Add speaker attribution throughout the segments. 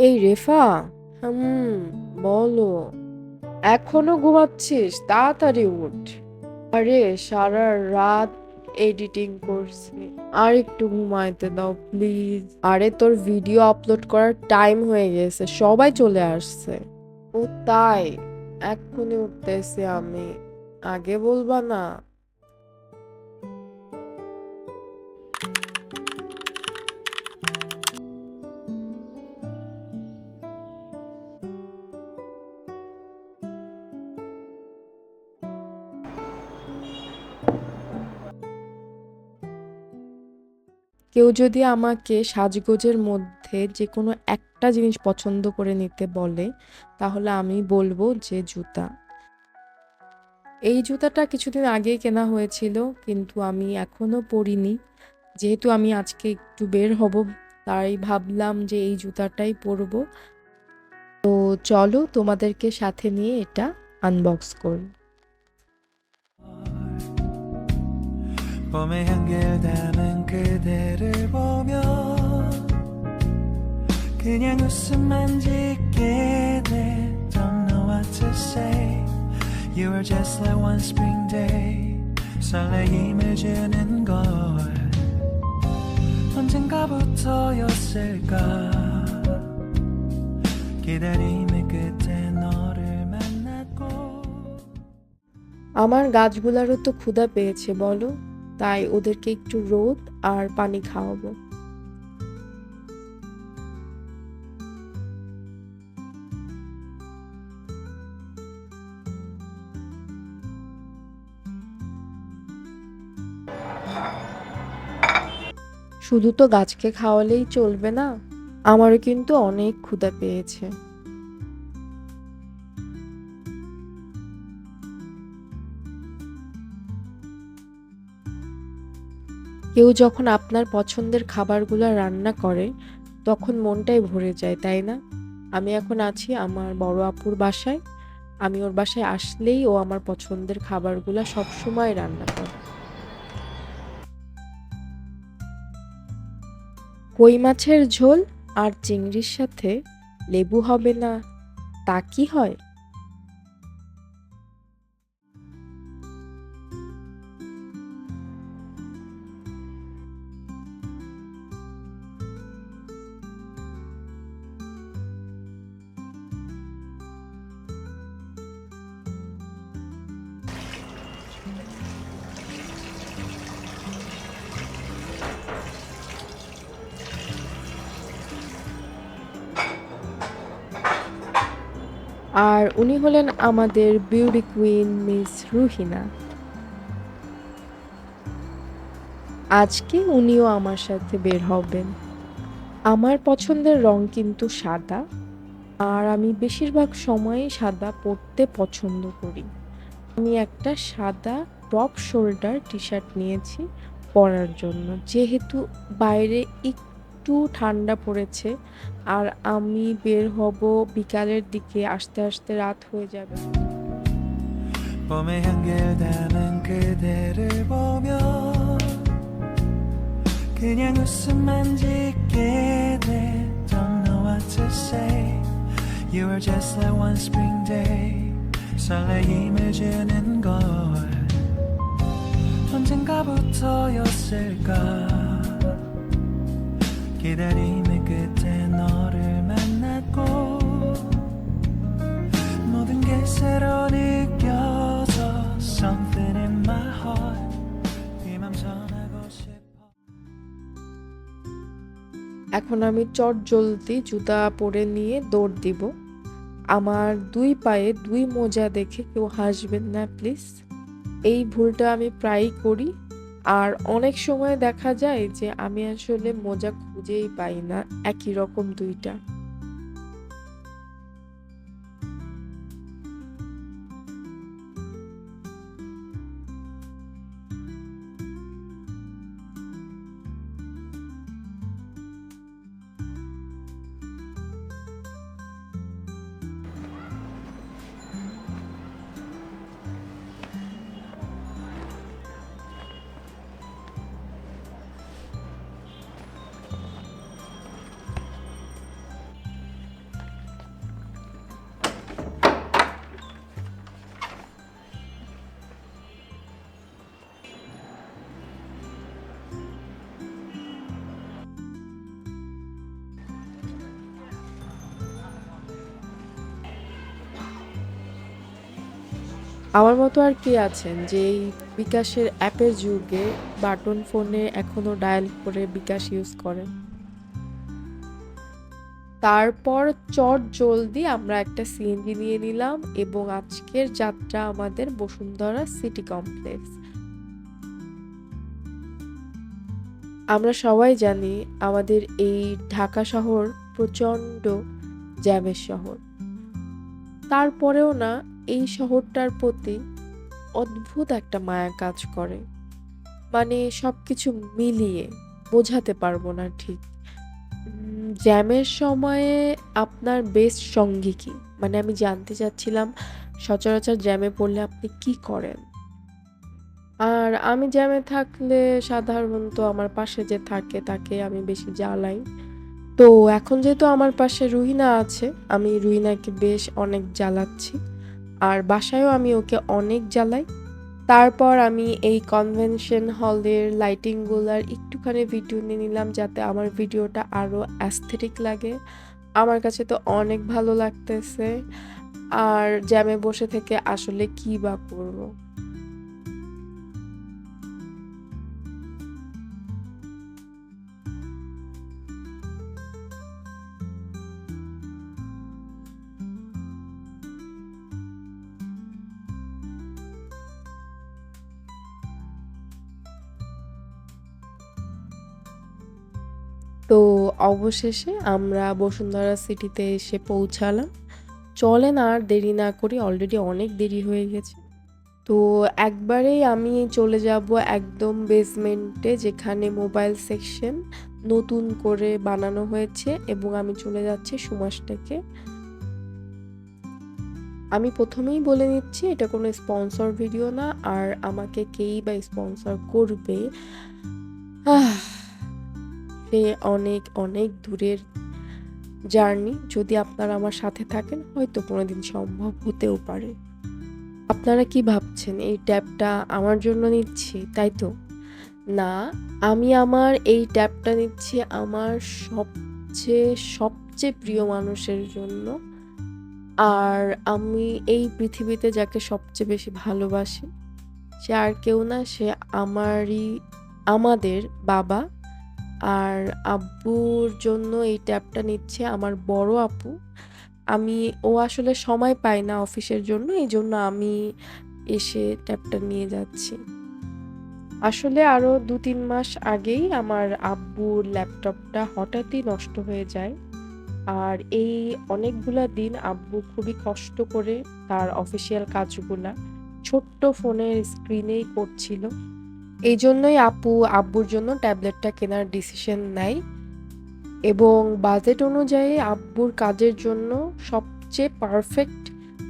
Speaker 1: এই রেফা, বলো। এখনো ঘুমাচ্ছিস? তাড়াতাড়ি উঠ। আরে সারা রাত এডিটিং করছি, আর একটু ঘুমাইতে দাও প্লিজ। আরে তোর ভিডিও আপলোড করার টাইম হয়ে গেছে, সবাই চলে আসছে। ও তাই? এক্ষুনি উঠতেছি আমি, আগে বলবা না? কেউ যদি আমাকে সাজগোজের মধ্যে যে কোনো একটা জিনিস পছন্দ করে নিতে বলে, তাহলে আমি বলবো যে জুতা। এই জুতাটা কিছুদিন আগেই কেনা হয়েছিল, কিন্তু আমি এখনো পরিনি। যেহেতু আমি আজকে একটু বের হব, তাই ভাবলাম যে এই জুতাটাই পরবো। তো চলো তোমাদেরকে সাথে নিয়ে এটা আনবক্স করি।
Speaker 2: 봄의 향기를 담은 그대를 보며 그냥 웃음만 짓게 돼. Don't know what to say. You were just like one spring day. 설레임을 주는 걸 언젠가부터였을까. 기다림의 끝에 너를 만났고
Speaker 1: আমার গাছগুলারও তো ক্ষুধা পেয়েছে বলো, তাই ওদেরকে একটু রোদ আর পানি খাওয়াবো। শুধু তো গাছকে খাওয়ালেই চলবে না, আমারও কিন্তু অনেক ক্ষুধা পেয়েছে। কেউ যখন আপনার পছন্দের খাবারগুলো রান্না করে, তখন মনটাই ভরে যায়, তাই না? আমি এখন আছি আমার বড় আপুর বাসায়। আমি ওর বাসায় আসলেই ও আমার পছন্দের খাবারগুলা সবসময় রান্না করে। কই মাছের ঝোল আর চিংড়ির সাথে লেবু হবে না, তা কি হয়? আর উনি হলেন আমাদের বিউটি কুইন মিস রুহিনা। আজকে উনিও আমার সাথে বের হবেন। আমার পছন্দের রং কিন্তু সাদা, আর আমি বেশিরভাগ সময়ই সাদা পরতে পছন্দ করি। আমি একটা সাদা টপ শোল্ডার টি শার্ট নিয়েছি পরার জন্য, যেহেতু বাইরে একটু ঠান্ডা পড়েছে। আর আমি বের হব বিকালের দিকে, আস্তে আস্তে রাত হয়ে যাবে।
Speaker 2: 봄의 향기를 담은 그대를 보며 그냥 웃음만 짓게 돼. Don't know what to say. You were just like one spring day. 설레임을 주는 걸 언젠가부터였을까. 기다림의 끝에 너를 만났고 모든 게 새로 느껴져. Something in my heart. 이맘 전하고 싶어.
Speaker 1: এখন আমি চট জলদি জুতা পরে নিয়ে দৌড় দিব। আমার দুই পায়ে দুই মোজা দেখে কেউ হাসবেন না প্লিজ। এই ভুলটা আমি প্রায়ই করি। আর অনেক সময় দেখা যায় যে আমি আসলে মোজা খুঁজেই পাই না, একই রকম দুইটা। আমার মতো আর কে আছেন যে এই বিকাশের অ্যাপের যুগে বাটন ফোনে এখনো ডায়াল করে বিকাশ ইউজ করেন? তারপর চটজলদি আমরা একটা সিএনজি নিয়ে নিলাম এবং আজকের যাত্রা আমাদের বসুন্ধরা সিটি কমপ্লেক্স। আমরা সবাই জানি আমাদের এই ঢাকা শহর প্রচণ্ড জ্যামের শহর। তারপরেও না এই শহরটার প্রতি অদ্ভুত একটা মায়া কাজ করে। মানে সবকিছু মিলিয়ে বোঝাতে পারবো না ঠিক। জ্যামের সময়ে আপনার বেস্ট সঙ্গী কি? মানে আমি জানতে চাচ্ছিলাম সচরাচর জ্যামে পড়লে আপনি কি করেন? আর আমি জ্যামে থাকলে সাধারণত আমার পাশে যে থাকে তাকে আমি বেশি জ্বালাই। তো এখন যেহেতু আমার পাশে রুহিনা আছে, আমি রুহিনাকে বেশ অনেক জ্বালাচ্ছি। আর বাসায়ও আমি ওকে অনেক জ্বালাই। তারপর আমি এই কনভেনশন হলের লাইটিংগুলার একটুখানি ভিডিও নিয়ে নিলাম যাতে আমার ভিডিওটা আরো অ্যাস্থেটিক লাগে। আমার কাছে তো অনেক ভালো লাগতেছে। আর জ্যামে বসে থেকে আসলে কি বা করব? তো অবশেষে আমরা বসুন্ধরা সিটিতে এসে পৌঁছালাম। চলেন আর দেরি না করি, অলরেডি অনেক দেরি হয়ে গেছে। তো একবারেই আমি চলে যাব একদম বেসমেন্টে যেখানে মোবাইল সেকশন নতুন করে বানানো হয়েছে এবং আমি চলে যাচ্ছি সুমাসটেকে। আমি প্রথমেই বলে নিচ্ছি এটা কোনো স্পন্সর ভিডিও না, আর আমাকে কেই বা স্পন্সর করবে আহ সে অনেক অনেক দূরের জার্নি। যদি আপনারা আমার সাথে থাকেন হয়তো কোনোদিন সম্ভব হতেও পারে। আপনারা কি ভাবছেন এই ট্যাবটা আমার জন্য নিচ্ছি, তাই তো? না, আমি আমার এই ট্যাবটা নিচ্ছি আমার সবচেয়ে সবচেয়ে প্রিয় মানুষের জন্য। আর আমি এই পৃথিবীতে যাকে সবচেয়ে বেশি ভালোবাসি সে আর কেউ না, সে আমাদের বাবা। আর আব্বুর জন্য এই ট্যাবটা নিচ্ছে আমার বড় আপু। ও আসলে সময় পায় না অফিসের জন্য, এই জন্য আমি এসে ট্যাবটা নিয়ে যাচ্ছি। আসলে আরো ২-৩ মাস আগেই আমার আব্বুর ল্যাপটপটা হঠাৎই নষ্ট হয়ে যায়। আর এই অনেকগুলা দিন আব্বু খুবই কষ্ট করে তার অফিসিয়াল কাজগুলা ছোট্ট ফোনের স্ক্রিনেই করছিল। এই জন্যই আব্বুর জন্য ট্যাবলেটটা কেনার ডিসিশন নেয় এবং বাজেট অনুযায়ী আব্বুর কাজের জন্য সবচেয়ে পারফেক্ট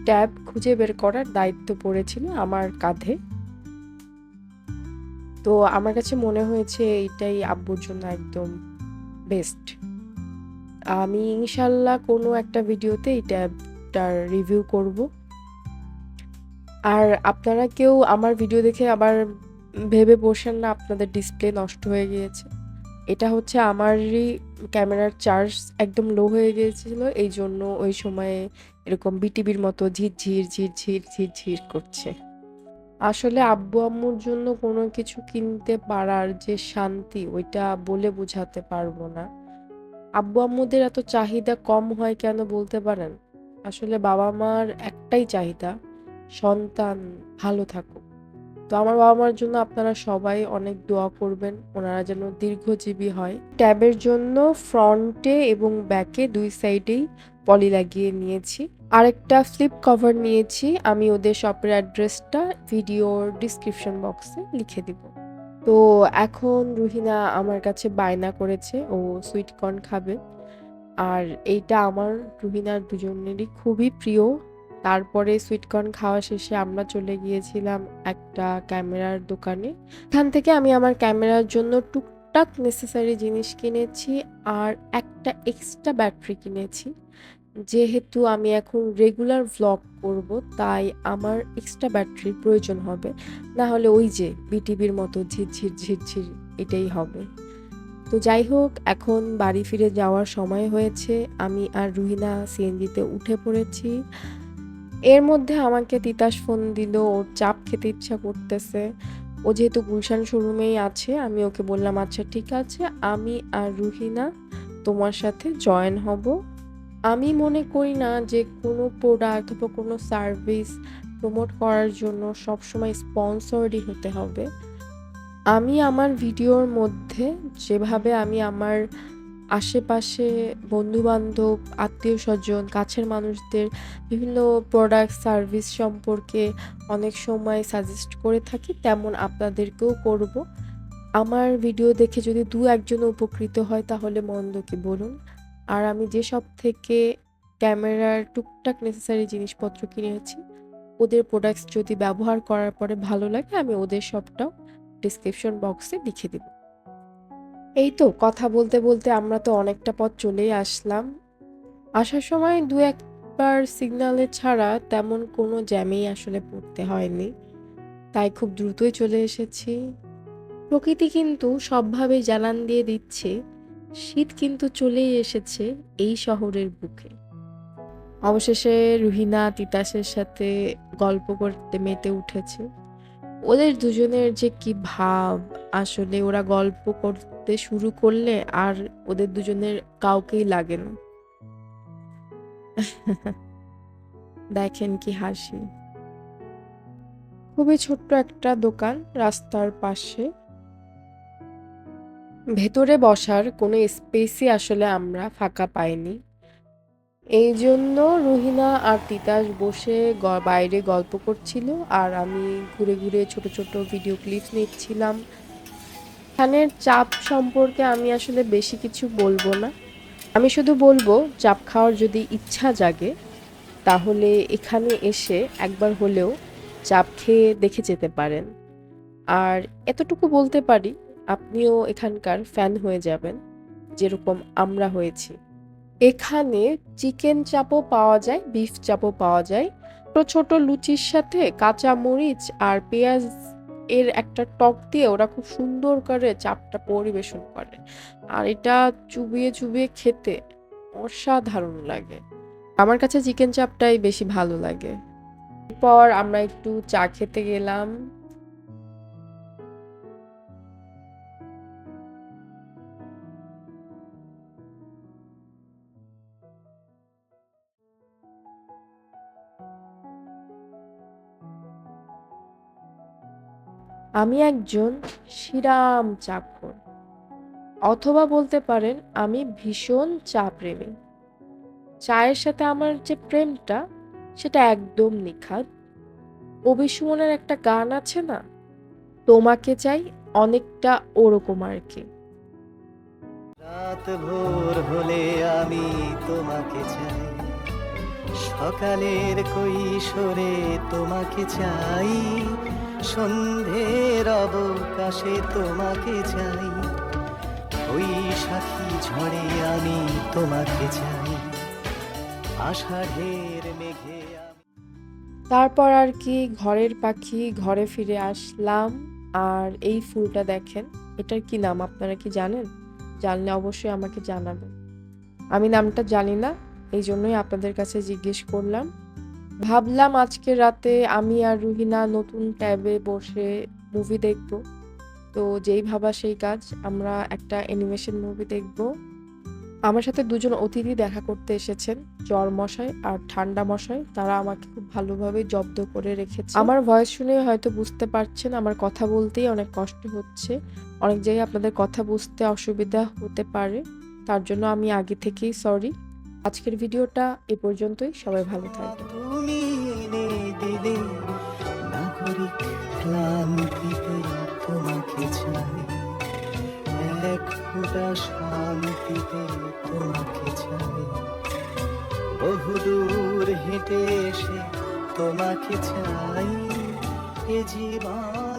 Speaker 1: ট্যাব খুঁজে বের করার দায়িত্ব পড়েছিল আমার কাঁধে। তো আমার কাছে মনে হয়েছে এইটাই আব্বুর জন্য একদম বেস্ট। আমি ইনশাল্লাহ কোনো একটা ভিডিওতে এই ট্যাবটার রিভিউ করব। আর আপনারা কেউ আমার ভিডিও দেখে আবার ভেবে বসেন না আপনাদের ডিসপ্লে নষ্ট হয়ে গিয়েছে। এটা হচ্ছে আমারই ক্যামেরার চার্জ একদম লো হয়ে গিয়েছিল, এই জন্য ওই সময়ে এরকম বিটিভির মতো ঝিরঝির ঝিরঝির ঝিরঝির করছে। আসলে আব্বু আম্মুর জন্য কোনো কিছু কিনতে পারার যে শান্তি ওইটা বলে বোঝাতে পারবো না। আব্বু আম্মুদের এত চাহিদা কম হয় কেন বলতে পারেন? আসলে বাবা মার একটাই চাহিদা, সন্তান ভালো থাকুক। তো আমার বাবা মার জন্য আপনারা সবাই অনেক দোয়া করবেন, ওনারা যেন দীর্ঘজীবী হয়। ট্যাবের জন্য ফ্রন্টে এবং ব্যাকে ২ সাইডেই পলি লাগিয়ে নিয়েছি। আরেকটা ফ্লিপ কভার নিয়েছি, আমি ওদের শপের অ্যাড্রেসটা ভিডিওর ডিসক্রিপশন বক্সে লিখে দিব। তো এখন রুহিনা আমার কাছে বায়না করেছে ও সুইট কর্ন খাবে। আর এইটা আমার রুহিনার দুজনেরই খুবই প্রিয়। তারপরে সুইট কর্ন খাওয়া শেষে আমরা চলে গিয়েছিলাম একটা ক্যামেরার দোকানে। এখান থেকে আমি আমার ক্যামেরার জন্য টুকটাক নেসেসারি জিনিস কিনেছি আর একটা এক্সট্রা ব্যাটারি কিনেছি। যেহেতু আমি এখন রেগুলার ভ্লগ করব তাই আমার এক্সট্রা ব্যাটারির প্রয়োজন হবে, না হলে ওই যে বিটিভির মতো ঝিরঝির ঝিরঝির এটাই হবে। তো যাই হোক, এখন বাড়ি ফিরে যাওয়ার সময় হয়েছে। আমি আর রুহিনা সিএনজিতে উঠে পড়েছি। এর মধ্যে আমাকে তিতাস ফোন দিল, ওর চাপ খেতে ইচ্ছা করতেছে। ও যেহেতু গুলশান শোরুমেই আছে, আমি ওকে বললাম আচ্ছা ঠিক আছে, আমি আর রুহিনা তোমার সাথে জয়েন হব। আমি মনে করি না যে কোনো প্রোডাক্ট অথবা কোনো সার্ভিস প্রমোট করার জন্য সবসময় স্পন্সরই হতে হবে। আমি আমার ভিডিওর মধ্যে যেভাবে আমি আমার আশেপাশে বন্ধু-বান্ধব, আত্মীয়স্বজন, কাছের মানুষদের বিভিন্ন প্রোডাক্ট সার্ভিস সম্পর্কে অনেক সময় সাজেস্ট করে থাকি, তেমন আপনাদেরকেও করব। আমার ভিডিও দেখে যদি ২-১ জন উপকৃত হয় তাহলে মন্দ কি বলুন? আর আমি যেসব থেকে ক্যামেরার টুকটাক নেসেসারি জিনিসপত্র কিনেছি, ওদের প্রোডাক্টস যদি ব্যবহার করার পরে ভালো লাগে আমি ওদের সবটাও ডেসক্রিপশন বক্সে লিখে দিব। এই তো কথা বলতে বলতে আমরা তো অনেকটা পথ চলেই আসলাম। আসার সময় ২-১ বার সিগন্যালে ছাড়া তেমন কোনো জ্যামেই আসলে পড়তে হয়নি। তাই খুব দ্রুতই চলে এসেছি। প্রকৃতি কিন্তু সবভাবেই জানান দিয়ে দিচ্ছে, শীত কিন্তু চলেই এসেছে এই শহরের বুকে। অবশেষে রুহিনা তিতাসের সাথে গল্প করতে মেতে উঠেছে। ওদের দুজনের যে কি ভাব, আসলে ওরা গল্প করতে শুরু করলে আর ওদের দুজনের কাউকেই লাগে না। দেখেন কি হাসি। খুবই ছোট্ট একটা দোকান রাস্তার পাশে। ভেতরে বসার কোনো স্পেসই আসলে আমরা ফাঁকা পাইনি। এই জন্য রুহিনা আর তিতাস বসে বাইরে গল্প করছিল আর আমি ঘুরে ঘুরে ছোট ছোট ভিডিও ক্লিপস নিচ্ছিলাম। এখানের চাপ সম্পর্কে আমি আসলে বেশি কিছু বলবো না। আমি শুধু বলবো চাপ খাওয়ার যদি ইচ্ছা জাগে তাহলে এখানে এসে একবার হলেও চাপ খেয়ে দেখে যেতে পারেন। আর এতটুকু বলতে পারি আপনিও এখানকার ফ্যান হয়ে যাবেন, যেরকম আমরা হয়েছি। এখানে চিকেন চাপও পাওয়া যায়, বিফ চাপও পাওয়া যায়। ছোট ছোট লুচির সাথে কাঁচা মরিচ আর পেঁয়াজ এর একটা টক দিয়ে ওরা খুব সুন্দর করে চাপটা পরিবেশন করে। আর এটা চুবিয়ে চুবিয়ে খেতে অসাধারণ লাগে। আমার কাছে চিকেন চাপটাই বেশি ভালো লাগে। এরপর আমরা একটু চা খেতে গেলাম। আমি একজন শিরাম চাখর, অথবা বলতে পারেন আমি ভীষণ চা প্রেমী। চায়ের সাথে আমার যে প্রেমটা সেটা একদম নিখাদ। কবি সুমনের একটা গান আছে না, তোমাকে চাই, অনেকটা ওরকম আর কি।
Speaker 3: রাত ভোর হলে আমি তোমাকে চাই, সকালের কৈশোরে তোমাকে চাই, সন্ধ্যের অবকাশে তোমাকে চাই, বৈশাখী ঝড়ে আমি তোমাকে চাই, আষাঢ়ের মেঘে আমি।
Speaker 1: তারপর আর কি ঘরের পাখি ঘরে ফিরে আসলাম। আর এই ফুলটা দেখেন, এটার কি নাম আপনারা কি জানেন? জানলে অবশ্যই আমাকে জানাবেন। আমি নামটা জানি না, এই জন্যই আপনাদের কাছে জিজ্ঞেস করলাম। ভাবলাম আজকে রাতে আমি আর রুহিনা নতুন ট্যাবে বসে মুভি দেখব। তো যেই ভাবা সেই কাজ, আমরা একটা অ্যানিমেশন মুভি দেখব। আমার সাথে দুজন অতিথি দেখা করতে এসেছেন, জ্বর মশাই আর ঠান্ডা মশাই। তারা আমাকে খুব ভালোভাবে জব্দ করে রেখেছে। আমার ভয়েস শুনে হয়তো বুঝতে পারছেন আমার কথা বলতেই অনেক কষ্ট হচ্ছে। অনেক জায়গায় আপনাদের কথা বুঝতে অসুবিধা হতে পারে, তার জন্য আমি আগে থেকেই সরি। আজকের ভিডিওটা এ পর্যন্তই। সবাই ভালো থাকবেন।
Speaker 3: তুমি এনে দিলে নাগরিক ক্লান্তিতে তোমাকে চাই, এক ফোঁটা শান্তিতে তোমাকে চাই, বহুদূর হেঁটে এসে তোমাকে চাই, এ জীবন